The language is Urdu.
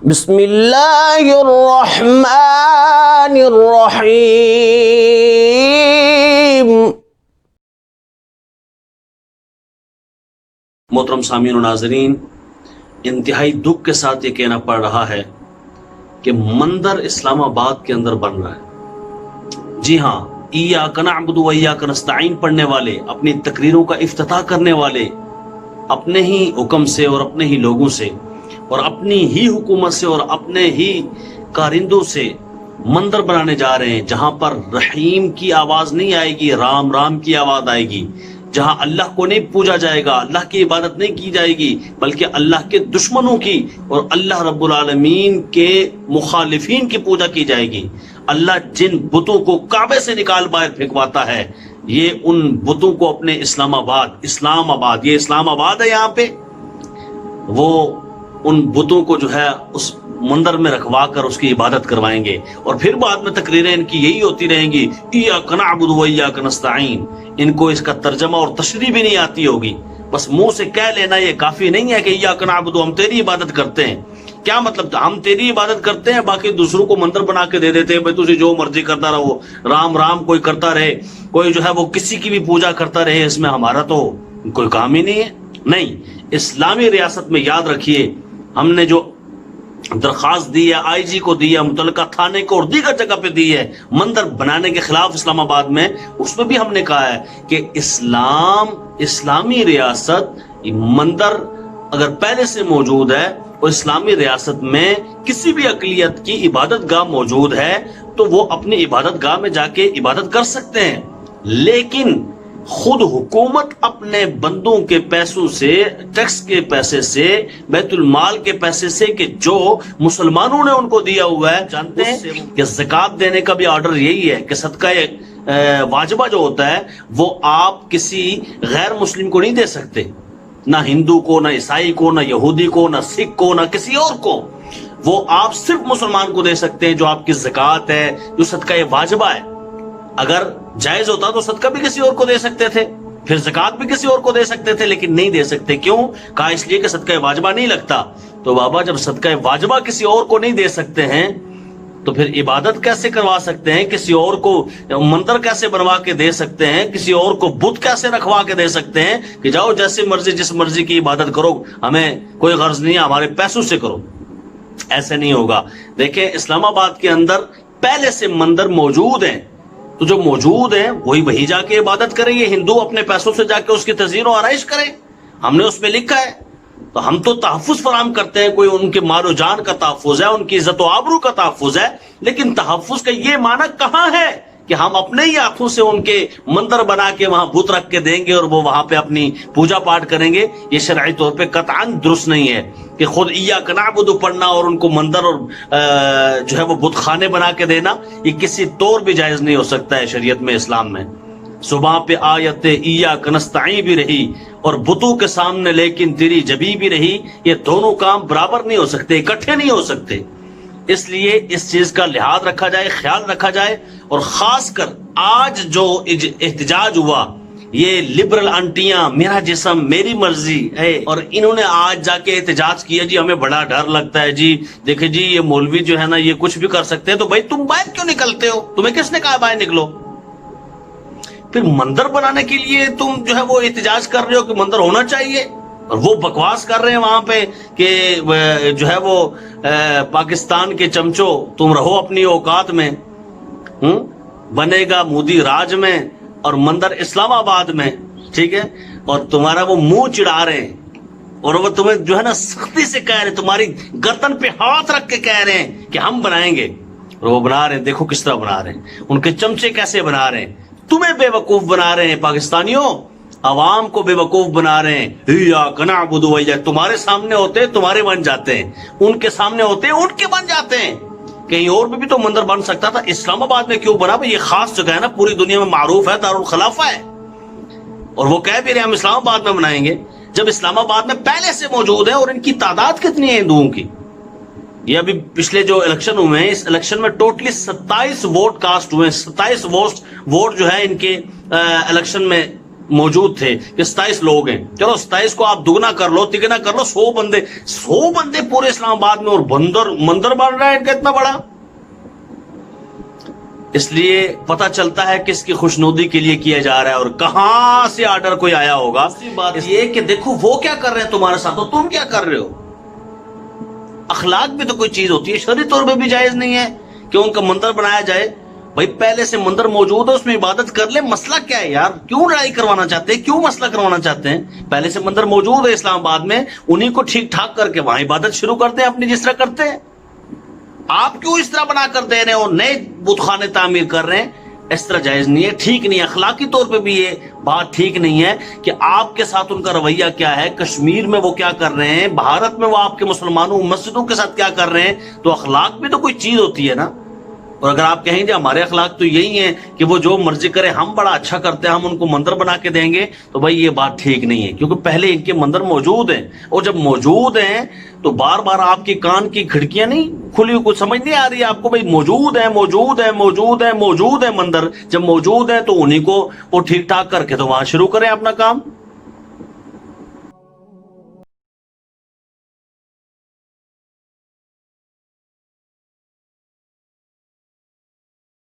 بسم اللہ الرحمن الرحیم۔ محترم سامعین و ناظرین، انتہائی دکھ کے ساتھ یہ کہنا پڑ رہا ہے کہ مندر اسلام آباد کے اندر بن رہا ہے۔ جی ہاں، ایاک نعبد و ایاک نستعین پڑھنے والے، اپنی تقریروں کا افتتاح کرنے والے، اپنے ہی حکم سے اور اپنے ہی لوگوں سے اور اپنی ہی حکومت سے اور اپنے ہی کارندوں سے مندر بنانے جا رہے ہیں، جہاں پر رحیم کی آواز نہیں آئے گی، رام رام کی آواز آئے گی، جہاں اللہ کو نہیں پوجا جائے گا، اللہ کی عبادت نہیں کی جائے گی، بلکہ اللہ کے دشمنوں کی اور اللہ رب العالمین کے مخالفین کی پوجا کی جائے گی۔ اللہ جن بتوں کو کعبے سے نکال باہر پھینکواتا ہے، یہ ان بتوں کو اپنے اسلام آباد، یہ اسلام آباد ہے، یہاں پہ وہ ان بتوں کو جو ہے اس مندر میں رکھوا کر اس کی عبادت کروائیں گے، اور پھر بعد میں تقریریں ان کی یہی ہوتی رہیں گی، ایاک نعبد و ایاک نستعین۔ ان کو اس کا ترجمہ اور تشریح بھی نہیں آتی ہوگی، بس منہ سے کہہ لینا یہ کافی نہیں ہے کہ ایاک نعبد، ہم تیری عبادت کرتے ہیں۔ کیا مطلب؟ ہم تیری عبادت کرتے ہیں، باقی دوسروں کو مندر بنا کے دے دیتے ہیں، بھائی تجھے جو مرضی کرتا رہو، رام رام کوئی کرتا رہے، کوئی جو ہے وہ کسی کی بھی پوجا کرتا رہے، اس میں ہمارا تو کوئی کام ہی نہیں ہے۔ نہیں، اسلامی ریاست میں یاد رکھیے، ہم نے جو درخواست دی ہے، آئی جی کو دی ہے، متعلقہ تھانے کو اور دیگر جگہ پہ دی ہے مندر بنانے کے خلاف اسلام آباد میں، اس میں بھی ہم نے کہا ہے کہ اسلامی ریاست مندر اگر پہلے سے موجود ہے اور اسلامی ریاست میں کسی بھی اقلیت کی عبادت گاہ موجود ہے تو وہ اپنی عبادت گاہ میں جا کے عبادت کر سکتے ہیں، لیکن خود حکومت اپنے بندوں کے پیسوں سے، ٹیکس کے پیسے سے، بیت المال کے پیسے سے، کہ جو مسلمانوں نے ان کو دیا ہوا ہے، جانتے ہیں کہ زکوٰۃ دینے کا بھی آرڈر یہی ہے کہ صدقہ واجبہ جو ہوتا ہے وہ آپ کسی غیر مسلم کو نہیں دے سکتے، نہ ہندو کو، نہ عیسائی کو، نہ یہودی کو، نہ سکھ کو، نہ کسی اور کو۔ وہ آپ صرف مسلمان کو دے سکتے ہیں، جو آپ کی زکوٰۃ ہے، جو صدقہ واجبہ ہے۔ اگر جائز ہوتا تو صدقہ بھی کسی اور کو دے سکتے تھے، پھر زکوٰۃ بھی کسی اور کو دے سکتے تھے، لیکن نہیں دے سکتے۔ کیوں؟ کہا اس لیے کہ صدقہ واجبہ نہیں لگتا۔ تو بابا، جب صدقہ واجبہ کسی اور کو نہیں دے سکتے ہیں تو پھر عبادت کیسے کروا سکتے ہیں؟ کسی اور کو مندر کیسے بنوا کے دے سکتے ہیں؟ کسی اور کو بت کیسے رکھوا کے دے سکتے ہیں کہ جاؤ جیسے مرضی جس مرضی کی عبادت کرو، ہمیں کوئی غرض نہیں ہے، ہمارے پیسوں سے کرو؟ ایسے نہیں ہوگا۔ دیکھیں، اسلام آباد کے اندر پہلے سے مندر موجود ہیں، تو جو موجود ہیں وہی جا کے عبادت کریں، یہ ہندو اپنے پیسوں سے جا کے اس کی تزئین و آرائش کریں، ہم نے اس میں لکھا ہے۔ تو ہم تو تحفظ فراہم کرتے ہیں، کوئی ان کے مال و جان کا تحفظ ہے، ان کی عزت و آبرو کا تحفظ ہے، لیکن تحفظ کا یہ معنی کہاں ہے کہ ہم اپنے ہی ہاتھوں سے ان کے مندر بنا کے وہاں بت رکھ کے دیں گے اور وہ وہاں پہ اپنی پوجا پاٹ کریں گے؟ یہ شرعی طور پہ قطعاً درست نہیں ہے کہ خود ایاک نعبد پڑھنا اور ان کو مندر اور جو ہے وہ بت خانے بنا کے دینا، یہ کسی طور بھی جائز نہیں ہو سکتا ہے شریعت میں، اسلام میں۔ صبح پہ آیت ایاک نستعین بھی رہی اور بتوں کے سامنے لیکن تیری جبی بھی رہی، یہ دونوں کام برابر نہیں ہو سکتے، اکٹھے نہیں ہو سکتے۔ اس لیے اس چیز کا لحاظ رکھا جائے، خیال رکھا جائے، اور خاص کر آج جو احتجاج ہوا، یہ لبرل انٹیاں، میرا جسم میری مرضی ہے، اور انہوں نے آج جا کے احتجاج کیا، جی ہمیں بڑا ڈر لگتا ہے، جی دیکھیں جی یہ مولوی جو ہے نا یہ کچھ بھی کر سکتے ہیں۔ تو بھائی تم باہر کیوں نکلتے ہو؟ تمہیں کس نے کہا باہر نکلو؟ پھر مندر بنانے کے لیے تم جو ہے وہ احتجاج کر رہے ہو کہ مندر ہونا چاہیے، اور وہ بکواس کر رہے ہیں وہاں پہ کہ جو ہے وہ پاکستان کے چمچوں، تم رہو اپنی اوقات میں، بنے گا مودی راج میں اور مندر اسلام آباد میں، ٹھیک ہے، اور تمہارا وہ منہ چڑھا رہے ہیں اور وہ تمہیں جو ہے نا سختی سے کہہ رہے ہیں، تمہاری گردن پہ ہاتھ رکھ کے کہہ رہے ہیں کہ ہم بنائیں گے، اور وہ بنا رہے ہیں، دیکھو کس طرح بنا رہے ہیں، ان کے چمچے کیسے بنا رہے ہیں، تمہیں بے وقوف بنا رہے ہیں پاکستانیوں، عوام کو بے وقوف بنا رہے ہیں۔ ایاک نعبد و ایاک، تمہارے سامنے ہوتے تمہارے بن جاتے ہیں، ان کے سامنے ہوتے ان کے بن جاتے ہیں۔ کہیں اور بھی تو مندر بن سکتا تھا، اسلام آباد میں کیوں بنا؟ یہ خاص جگہ ہے نا، پوری دنیا میں معروف ہے، دارالخلافہ ہے، اور وہ کہہ بھی رہے ہم اسلام آباد میں بنائیں گے، جب اسلام آباد میں پہلے سے موجود ہے۔ اور ان کی تعداد کتنی ہے ہندوؤں کی؟ یہ ابھی پچھلے جو الیکشن ہوئے ہیں، اس الیکشن میں ٹوٹلی 27 ووٹ کاسٹ ہوئے ہیں، 27 ووٹ جو ہے ان کے الیکشن میں موجود تھے کہ 27 لوگ ہیں، چلو 27 کو آپ دگنا کر لو تگنا کر لو، 100 بندے پورے اسلام آباد میں، اور مندر بن رہا ہے ان کا اتنا بڑا۔ اس لیے پتہ چلتا ہے کس کی خوشنودی کے لیے کیا جا رہا ہے اور کہاں سے آرڈر کوئی آیا ہوگا۔ بات یہ کہ دیکھو وہ کیا کر رہے ہیں تمہارے ساتھ، تو تم کیا کر رہے ہو۔ اخلاق بھی تو کوئی چیز ہوتی ہے، شرعی طور پہ بھی جائز نہیں ہے کہ ان کا مندر بنایا جائے۔ بھائی پہلے سے مندر موجود ہے، اس میں عبادت کر لے، مسئلہ کیا ہے یار، کیوں لڑائی کروانا چاہتے ہیں، کیوں مسئلہ کروانا چاہتے ہیں؟ پہلے سے مندر موجود ہے اسلام آباد میں، انہی کو ٹھیک ٹھاک کر کے وہاں عبادت شروع کرتے ہیں اپنی جس طرح کرتے ہیں۔ آپ کیوں اس طرح بنا کر دے رہے ہیں اور نئے بت خانے تعمیر کر رہے ہیں؟ اس طرح جائز نہیں ہے، ٹھیک نہیں ہے، اخلاقی طور پہ بھی یہ بات ٹھیک نہیں ہے کہ آپ کے ساتھ ان کا رویہ کیا ہے، کشمیر میں وہ کیا کر رہے ہیں، بھارت میں وہ آپ کے مسلمانوں مسجدوں کے ساتھ کیا کر رہے ہیں۔ تو اخلاق بھی تو کوئی چیز ہوتی ہے نا۔ اور اگر آپ کہیں گے ہمارے اخلاق تو یہی ہیں کہ وہ جو مرضی کرے، ہم بڑا اچھا کرتے ہیں، ہم ان کو مندر بنا کے دیں گے، تو بھائی یہ بات ٹھیک نہیں ہے، کیونکہ پہلے ان کے مندر موجود ہیں، اور جب موجود ہیں تو بار بار آپ کی کان کی کھڑکیاں نہیں کھلی، کچھ سمجھ نہیں آ رہی آپ کو؟ بھائی موجود ہے موجود ہے موجود ہے موجود ہے مندر، جب موجود ہے تو انہی کو وہ ٹھیک ٹھاک کر کے تو وہاں شروع کریں اپنا کام۔